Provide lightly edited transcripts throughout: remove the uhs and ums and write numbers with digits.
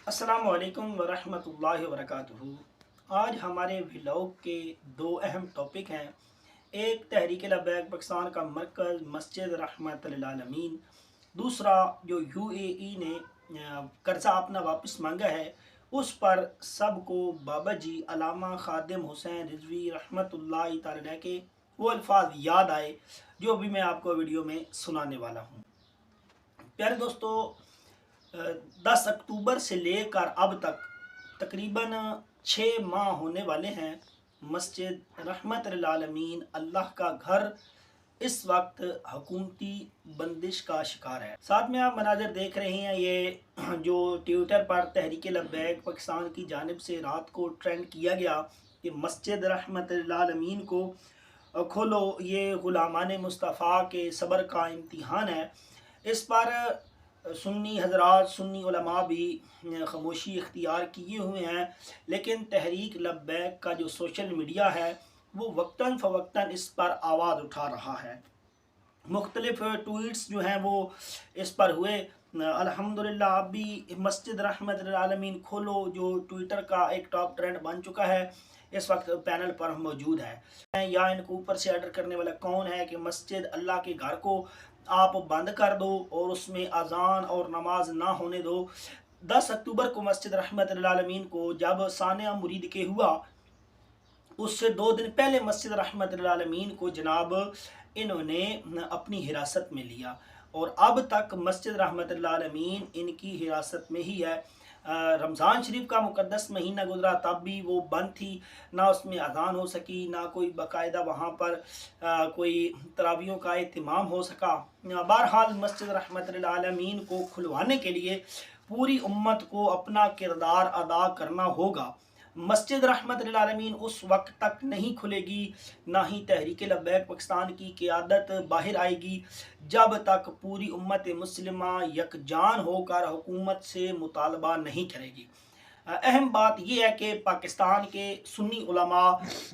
अस्सलामु अलैकुम वरहमतुल्लाहि वबरकातुहू। आज हमारे व्लॉग के दो अहम टॉपिक हैं। एक तहरीक लब्बैक पाकिस्तान का मरकज़ मस्जिद रहमत लिल आलमीन, दूसरा जो यूएई ने कर्जा अपना वापस मांगा है उस पर सबको बाबा जी अल्लामा खादिम हुसैन रिजवी रहमतुल्लाहि तआला के वो अल्फाज याद आए जो अभी मैं आपको वीडियो में सुनाने वाला हूँ। प्यारे दोस्तों, 10 अक्टूबर से लेकर अब तक तकरीबन 6 माह होने वाले हैं। मस्जिद रहमत लिल आलमीन अल्लाह का घर इस वक्त हुकूमती बंदिश का शिकार है। साथ में आप मनाजर देख रहे हैं, ये जो ट्विटर पर तहरीक लब्बैक पाकिस्तान की जानिब से रात को ट्रेंड किया गया कि मस्जिद रहमत लिल आलमीन को खोलो, ये गुलामान मुस्तफ़ा के सब्र का इम्तिहान है। इस पर सुन्नी हजरात, सुन्नी उलमा भी खामोशी इख्तियार किए हुए हैं, लेकिन तहरीक लब्बैक का जो सोशल मीडिया है वो वक्तन फ़वक्तन इस पर आवाज़ उठा रहा है। मुख्तलिफ ट्वीट्स जो हैं वो इस पर हुए। अल्हम्दुलिल्लाह अब भी मस्जिद रहमत लिल आलमीन खोलो जो ट्विटर का एक टॉप ट्रेंड बन चुका है, इस वक्त पैनल पर मौजूद है। या इनको ऊपर से ऑर्डर करने वाला कौन है कि मस्जिद अल्लाह के घर को आप बंद कर दो और उसमें अजान और नमाज ना होने दो। 10 अक्टूबर को मस्जिद रहमत लिल आलमीन को जब सानिया मुरीद के हुआ, उससे 2 दिन पहले मस्जिद रहमत लिल आलमीन को जनाब इन्होंने अपनी हिरासत में लिया और अब तक मस्जिद रहमत लिल आलमीन इनकी हिरासत में ही है। रमज़ान शरीफ का मुक़द्दस महीना गुजरा तब भी वो बंद थी, ना उसमें अज़ान हो सकी, ना कोई बाकायदा वहाँ पर कोई तरावियों का एहतमाम हो सका। बहरहाल मस्जिद रहमत लिल आलमीन को खुलवाने के लिए पूरी उम्मत को अपना किरदार अदा करना होगा। मस्जिद रहमत लिल आलमीन उस वक्त तक नहीं खुलेगी, ना ही तहरीक लब्बैक पाकिस्तान की क़ियादत बाहर आएगी, जब तक पूरी उम्मत मुस्लिमा यकजान होकर हुकूमत से मुतालबा नहीं करेगी। अहम बात यह है कि पाकिस्तान के सुन्नी उलमा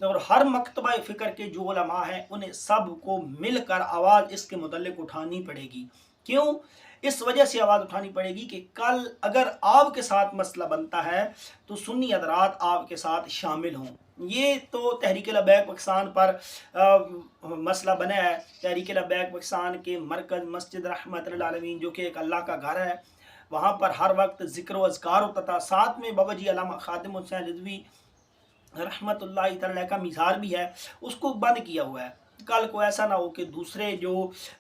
और हर मकतबा फ़िक्र के जो उलमा हैं उन्हें सब को मिलकर आवाज़ इसके मुतल्लिक़ उठानी पड़ेगी। क्यों? इस वजह से आवाज़ उठानी पड़ेगी कि कल अगर आपके साथ मसला बनता है तो सुन्नी हज़रात आपके साथ शामिल हों। ये तो तहरीक लब्बैक पाकिस्तान पर मसला बना है। तहरीक लब्बैक पाकिस्तान के मरकज़ मस्जिद रहमत लिल आलमीन जो कि एक अल्लाह का घर है, वहाँ पर हर वक्त ज़िक्र व अज़कार होता था। साथ में बाबा जी अल्लामा खादिम हुसैन रिज़वी रहमतुल्लाहि तआला का मिज़ार भी है, उसको बंद किया हुआ है। कल को ऐसा ना हो कि दूसरे जो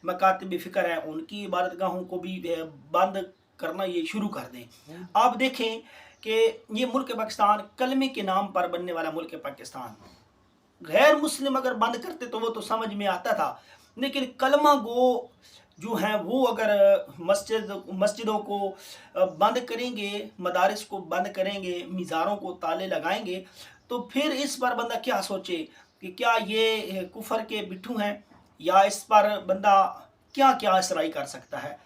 मकातब फ़िक्र हैं उनकी इबादतगाहों को भी बंद करना ये शुरू कर दें। आप देखें कि ये मुल्क पाकिस्तान कलमे के नाम पर बनने वाला मुल्क पाकिस्तान, गैर मुस्लिम अगर बंद करते तो वो तो समझ में आता था, लेकिन कलमा गो जो हैं वो अगर मस्जिदों को बंद करेंगे, मदारिस को बंद करेंगे, मीज़ारों को ताले लगाएंगे, तो फिर इस पर बंदा क्या सोचे कि क्या ये कुफर के बिट्ठू हैं, या इस पर बंदा क्या क्या इसराई कर सकता है।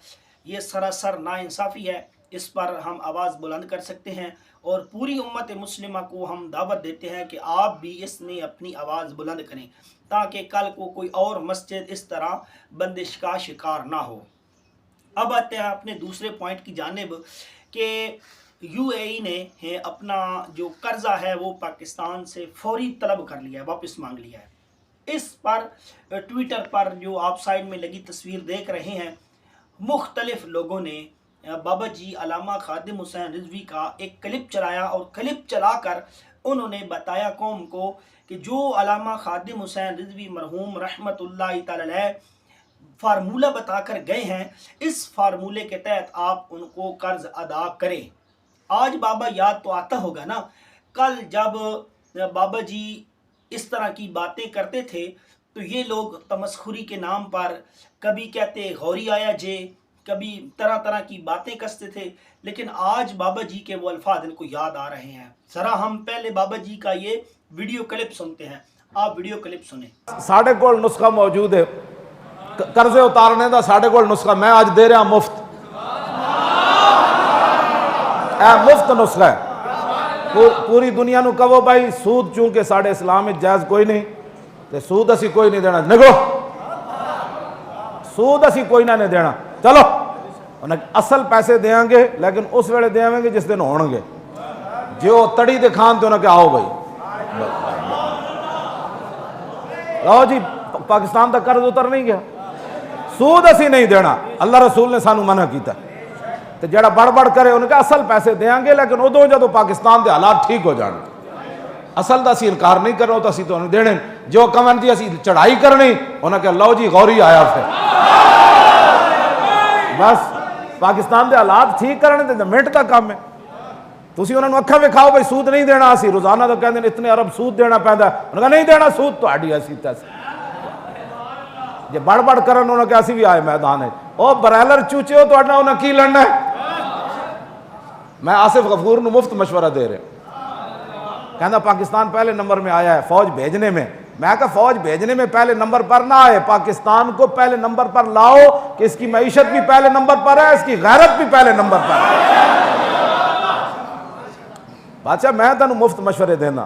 ये सरासर नाइंसाफ़ी है। इस पर हम आवाज़ बुलंद कर सकते हैं और पूरी उम्मत मुस्लिमा को हम दावत देते हैं कि आप भी इसमें अपनी आवाज़ बुलंद करें ताकि कल को कोई और मस्जिद इस तरह बंदिश का शिकार ना हो। अब आते हैं अपने दूसरे पॉइंट की जानिब कि यूएई ने अपना जो कर्जा है वो पाकिस्तान से फौरी तलब कर लिया है, वापस मांग लिया है। इस पर ट्विटर पर जो आप साइड में लगी तस्वीर देख रहे हैं, मुख्तलिफ लोगों ने बाबा जी अल्लामा खादिम हुसैन रिजवी का एक क्लिप चलाया और क्लिप चलाकर उन्होंने बताया कौम को कि जो अल्लामा खादिम हुसैन रिजवी मरहूम रहमतुल्लाहि तआला अलैह फार्मूला बताकर गए हैं, इस फार्मूले के तहत आप उनको कर्ज अदा करें। आज बाबा याद तो आता होगा ना, कल जब बाबा जी इस तरह की बातें करते थे तो ये लोग तमस्खुरी के नाम पर कभी कहते गौरी आया जे, कभी तरह तरह की बातें कसते थे, लेकिन आज बाबा जी के वो अल्फाज इनको याद आ रहे हैं। जरा हम पहले बाबा जी का ये वीडियो क्लिप सुनते हैं। आप वीडियो क्लिप सुने। साढ़े कोल नुस्खा मौजूद है कर्जे उतारने का, साढ़े कोल नुस्खा मैं आज दे रहा मुफ्त, मुफ्त नुस्खा है। पूरी दुनिया नू कहो भाई सूद चूंकि साढ़े इस्लाम में जायज़ कोई नहीं, तो सूद असी कोई नहीं देना, निकलो सूद असी कोई ना नहीं देना। चलो उन्हें असल पैसे देंगे लेकिन उस वेले देंगे जिस दिन होणगे। जो तड़ी दे खान तो उन्हें आओ भाई लो जी पाकिस्तान का कर्ज उतर नहीं गया। सूद असी नहीं देना, अल्लाह रसूल ने सानू मना किया। तो जड़ा बड़ करे उन्हें असल पैसे देंगे लेकिन उदों जो पाकिस्तान के हालात ठीक हो जाए असल का असी इनकार नहीं करना तो असी तो देने। जो कमन जी असी चढ़ाई करनी उन्हें कहा लो जी गौरी आया फिर बस पाकिस्तान के हालात ठीक करने तो मिनट का काम है। तुसी उन्होंने अखा विखाओ भाई सूद नहीं देना, असी रोजाना तो कहते इतने अरब सूद देना पैदा, उन्होंने नहीं देना सूद तो असी जे बड़ कर उन्होंने कहा भी आए मैदान है ओ बरैलर चूचे हो तो उन्हें की लड़ना है। मैं आसिफ गफूर को मुफ्त मशवरा दे रहे कहना पाकिस्तान पहले नंबर में आया है फौज भेजने में। मैं कहा फौज भेजने में पहले नंबर पर ना आए, पाकिस्तान को पहले नंबर पर लाओ कि इसकी मईशत भी पहले नंबर पर है, इसकी गैरत भी पहले नंबर पर है। बादशाह मैं तेन मुफ्त मशवरे देना।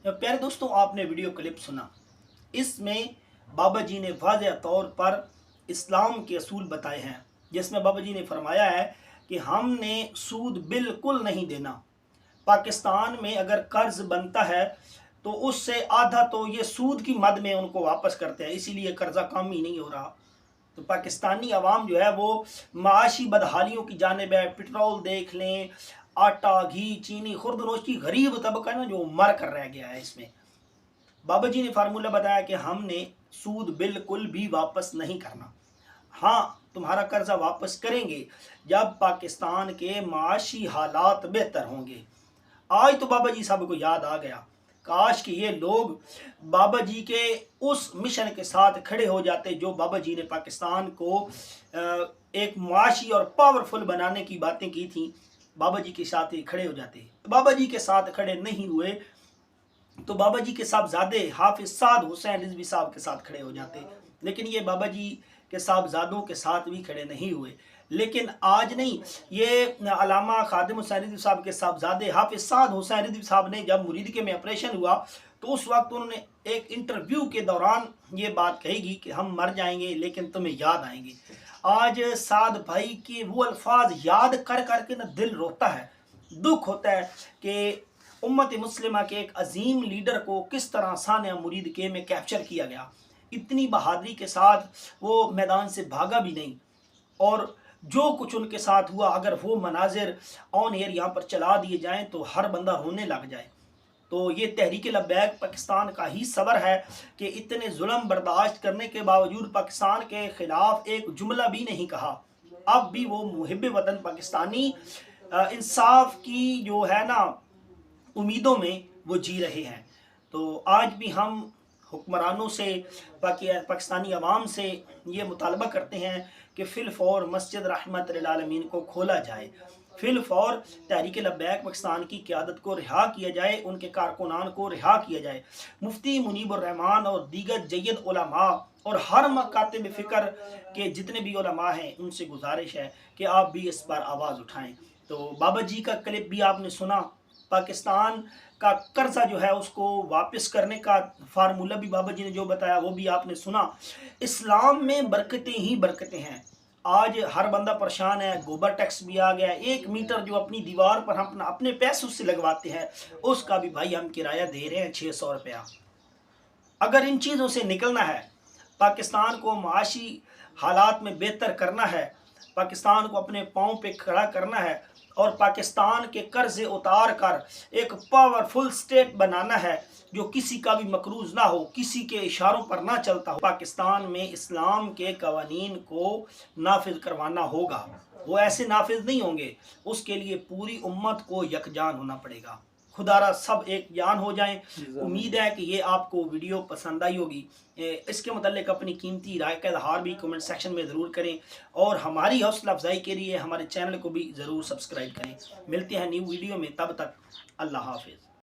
प्यारे दोस्तों, आपने वीडियो क्लिप सुना, इसमें बाबा जी ने वाज़ेह तौर पर इस्लाम के असूल बताए हैं, जिसमें बाबा जी ने फरमाया है कि हमने सूद बिल्कुल नहीं देना। पाकिस्तान में अगर कर्ज बनता है तो उससे आधा तो ये सूद की मद में उनको वापस करते हैं, इसीलिए कर्जा कम ही नहीं हो रहा। तो पाकिस्तानी अवाम जो है वो माशी बदहालियों की जानिब है। पेट्रोल देख लें, आटा, घी, चीनी, खुर्दनोश की गरीब तबका ना जो मर कर रह गया है। इसमें बाबा जी ने फार्मूला बताया कि हमने सूद बिल्कुल भी वापस नहीं करना। हाँ, तुम्हारा कर्जा वापस करेंगे जब पाकिस्तान के माशी हालात बेहतर होंगे। आज तो बाबा जी साहब को याद आ गया, काश कि ये लोग बाबा जी के उस मिशन के साथ खड़े हो जाते जो बाबा जी ने पाकिस्तान को एक माशी और पावरफुल बनाने की बातें की थी। बाबा जी के साथ ही खड़े हो जाते। बाबा जी के साथ खड़े नहीं हुए तो बाबा जी के साहबजादे हाफिज साद हुसैन रिजवी साहब के साथ खड़े हो जाते, लेकिन ये बाबा जी के साहबजादों के साथ भी खड़े नहीं हुए। लेकिन आज नहीं, ये अलामा खादिम हुसैन रिजवी साहब के साहबजादे हाफिज साद हुसैन रिजवी साहब ने जब मुरीदके में ऑपरेशन हुआ तो उस वक्त उन्होंने एक इंटरव्यू के दौरान ये बात कहेगी कि हम मर जाएंगे लेकिन तुम्हें याद आएंगे। आज साद भाई के वो अल्फाज याद कर करके ना दिल रोता है, दुख होता है कि उम्मत मुस्लिमा के एक अजीम लीडर को किस तरह सानिया मुरीदके में कैप्चर किया गया। इतनी बहादुरी के साथ वो मैदान से भागा भी नहीं, और जो कुछ उनके साथ हुआ अगर वो मनाजिर ऑन एयर यहाँ पर चला दिए जाएं तो हर बंदा रोने लग जाए। तो ये तहरीक लब्बैक पाकिस्तान का ही सबर है कि इतने जुल्म बर्दाश्त करने के बावजूद पाकिस्तान के ख़िलाफ़ एक जुमला भी नहीं कहा। अब भी वो मुहिब वतन पाकिस्तानी इंसाफ की जो है ना उम्मीदों में वो जी रहे हैं। तो आज भी हम हुक्मरानों से पाकिस्तानी अवाम से ये मुतालबा करते हैं कि फ़िलफ़ौर मस्जिद रहमत लिल आलमीन को खोला जाए, फ़िलफ़ौर तहरीक लब्बैक पाकिस्तान की क़यादत को रिहा किया जाए, उनके कारकुनान को रिहा किया जाए। मुफ्ती मुनीबुर रहमान और दीगर जय्यद उलमा और हर मकातिब फ़िक्र के जितने भी उलमा हैं उनसे गुजारिश है कि आप भी इस पर आवाज़ उठाएँ। तो बाबा जी का क्लिप भी आपने सुना, पाकिस्तान का कर्जा जो है उसको वापस करने का फार्मूला भी बाबा जी ने जो बताया वो भी आपने सुना। इस्लाम में बरकतें ही बरकतें हैं। आज हर बंदा परेशान है, गोबर टैक्स भी आ गया, 1 मीटर जो अपनी दीवार पर हम अपने पैसों से लगवाते हैं उसका भी भाई हम किराया दे रहे हैं 600 रुपया। अगर इन चीज़ों से निकलना है, पाकिस्तान को माशी हालात में बेहतर करना है, पाकिस्तान को अपने पाँव पे खड़ा करना है और पाकिस्तान के कर्जे उतार कर एक पावरफुल स्टेट बनाना है जो किसी का भी मकरूज ना हो, किसी के इशारों पर ना चलता हो। पाकिस्तान में इस्लाम के कवानीन को नाफिज करवाना होगा, वो ऐसे नाफिज नहीं होंगे, उसके लिए पूरी उम्मत को यकजान होना पड़ेगा। खुदारा सब एक जान हो जाएं। उम्मीद है कि ये आपको वीडियो पसंद आई होगी। इसके मुताल्लिक अपनी कीमती राय का इज़हार भी कमेंट सेक्शन में ज़रूर करें और हमारी हौसला अफजाई के लिए हमारे चैनल को भी ज़रूर सब्सक्राइब करें। मिलते हैं न्यू वीडियो में, तब तक अल्लाह हाफिज़।